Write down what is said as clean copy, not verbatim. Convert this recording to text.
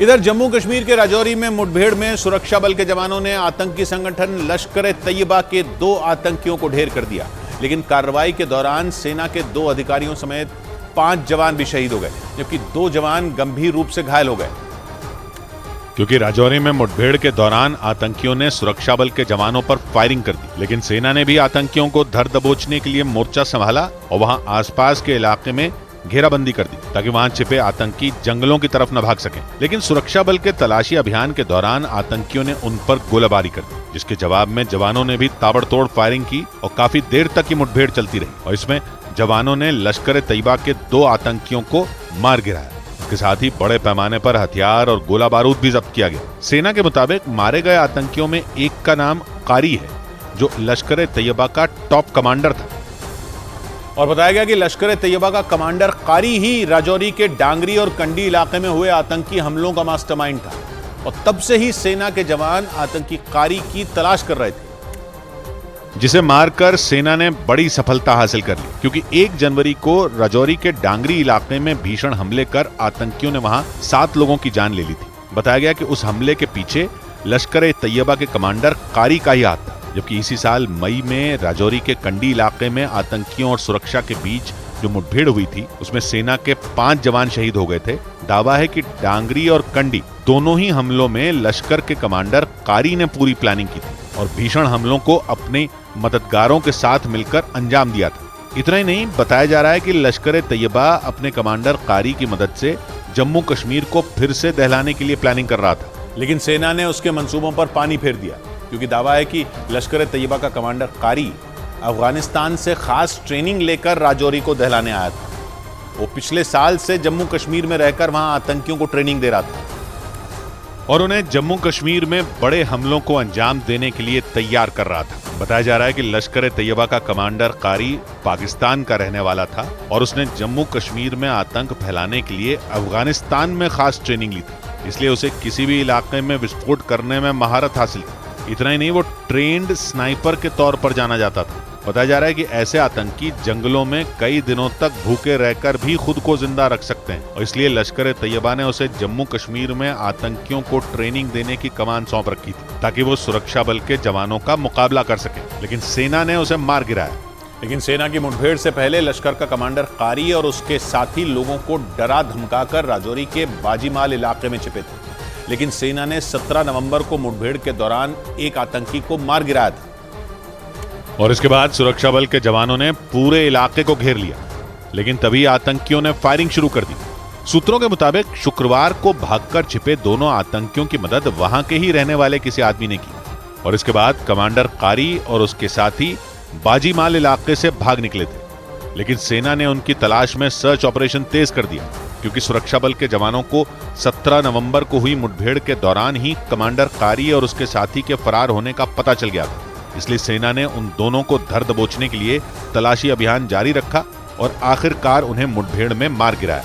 इधर जम्मू कश्मीर के राजौरी में मुठभेड़ में सुरक्षा बल के जवानों ने आतंकी संगठन लश्कर-ए-तैयबा के 2 आतंकियों को ढेर कर दिया, लेकिन कार्रवाई के दौरान सेना के 2 अधिकारियों समेत 5 जवान भी शहीद हो गए, जबकि 2 जवान गंभीर रूप से घायल हो गए। क्योंकि राजौरी में मुठभेड़ के दौरान आतंकियों ने सुरक्षा बल के जवानों पर फायरिंग कर दी, लेकिन सेना ने भी आतंकियों को धर दबोचने के लिए मोर्चा संभाला और वहां आसपास के इलाके में घेराबंदी कर दी ताकि वहां छिपे आतंकी जंगलों की तरफ न भाग सकें। लेकिन सुरक्षा बल के तलाशी अभियान के दौरान आतंकियों ने उन पर गोलाबारी कर दी, जिसके जवाब में जवानों ने भी ताबड़तोड़ फायरिंग की और काफी देर तक की मुठभेड़ चलती रही और इसमें जवानों ने लश्कर-ए-तैयबा के 2 आतंकियों को मार गिराया। इसके साथ ही बड़े पैमाने पर हथियार और गोला बारूद भी जब्त किया गया। सेना के मुताबिक मारे गए आतंकियों में एक का नाम कारी है, जो लश्कर-ए-तैयबा का टॉप कमांडर था, और बताया गया कि लश्कर-ए-तैयबा का कमांडर कारी ही राजौरी के डांगरी और कंडी इलाके में हुए आतंकी हमलों का मास्टरमाइंड था और तब से ही सेना के जवान आतंकी कारी की तलाश कर रहे थे, जिसे मारकर सेना ने बड़ी सफलता हासिल कर ली। क्योंकि 1 जनवरी को राजौरी के डांगरी इलाके में भीषण हमले कर आतंकियों ने वहां 7 लोगों की जान ले ली थी। बताया गया कि उस हमले के पीछे लश्कर-ए-तैयबा के कमांडर कारी का ही हाथ था, जबकि इसी साल मई में राजौरी के कंडी इलाके में आतंकियों और सुरक्षा के बीच जो मुठभेड़ हुई थी, उसमें सेना के 5 जवान शहीद हो गए थे। दावा है कि डांगरी और कंडी दोनों ही हमलों में लश्कर के कमांडर कारी ने पूरी प्लानिंग की थी और भीषण हमलों को अपने मददगारों के साथ मिलकर अंजाम दिया था। इतना ही नहीं, बताया जा रहा है कि लश्कर-ए-तैयबा अपने कमांडर कारी की मदद से जम्मू कश्मीर को फिर से दहलाने के लिए प्लानिंग कर रहा था, लेकिन सेना ने उसके मंसूबों पर पानी फेर दिया। क्योंकि दावा है कि लश्कर-ए-तैयबा का कमांडर कारी अफगानिस्तान से खास ट्रेनिंग लेकर राजौरी को दहलाने आया था। वो पिछले साल से जम्मू कश्मीर में रहकर वहां आतंकियों को ट्रेनिंग दे रहा था और उन्हें जम्मू कश्मीर में बड़े हमलों को अंजाम देने के लिए तैयार कर रहा था। बताया जा रहा है कि लश्कर-ए-तैयबा का कमांडर कारी पाकिस्तान का रहने वाला था और उसने जम्मू कश्मीर में आतंक फैलाने के लिए अफगानिस्तान में खास ट्रेनिंग ली थी, इसलिए उसे किसी भी इलाके में विस्फोट करने में महारत हासिल थी। इतना ही नहीं, वो ट्रेंड स्नाइपर के तौर पर जाना जाता था। बताया जा रहा है कि ऐसे आतंकी जंगलों में कई दिनों तक भूखे रहकर भी खुद को जिंदा रख सकते हैं और इसलिए लश्कर-ए-तैयबा ने उसे जम्मू कश्मीर में आतंकियों को ट्रेनिंग देने की कमान सौंप रखी थी ताकि वो सुरक्षा बल के जवानों का मुकाबला कर सके, लेकिन सेना ने उसे मार गिराया। लेकिन सेना की मुठभेड़ से पहले लश्कर का कमांडर कारी और उसके साथी लोगों को डरा धमकाकर राजौरी के बाजीमाल इलाके में छिपे थे, लेकिन सेना ने 17 नवंबर को मुठभेड़ के दौरान एक आतंकी को मार गिराया था और इसके बाद सुरक्षा बल के जवानों ने पूरे इलाके को घेर लिया, लेकिन तभी आतंकियों ने फायरिंग शुरू कर दी। सूत्रों के मुताबिक शुक्रवार को भागकर छिपे दोनों आतंकियों की मदद वहां के ही रहने वाले किसी आदमी ने की और इसके बाद कमांडर कारी और उसके साथी बाजीमाल इलाके से भाग निकले थे, लेकिन सेना ने उनकी तलाश में सर्च ऑपरेशन तेज कर दिया क्योंकि सुरक्षा बल के जवानों को 17 नवंबर को हुई मुठभेड़ के दौरान ही कमांडर कारी और उसके साथी के फरार होने का पता चल गया था। इसलिए सेना ने उन दोनों को धर दबोचने के लिए तलाशी अभियान जारी रखा और आखिरकार उन्हें मुठभेड़ में मार गिराया।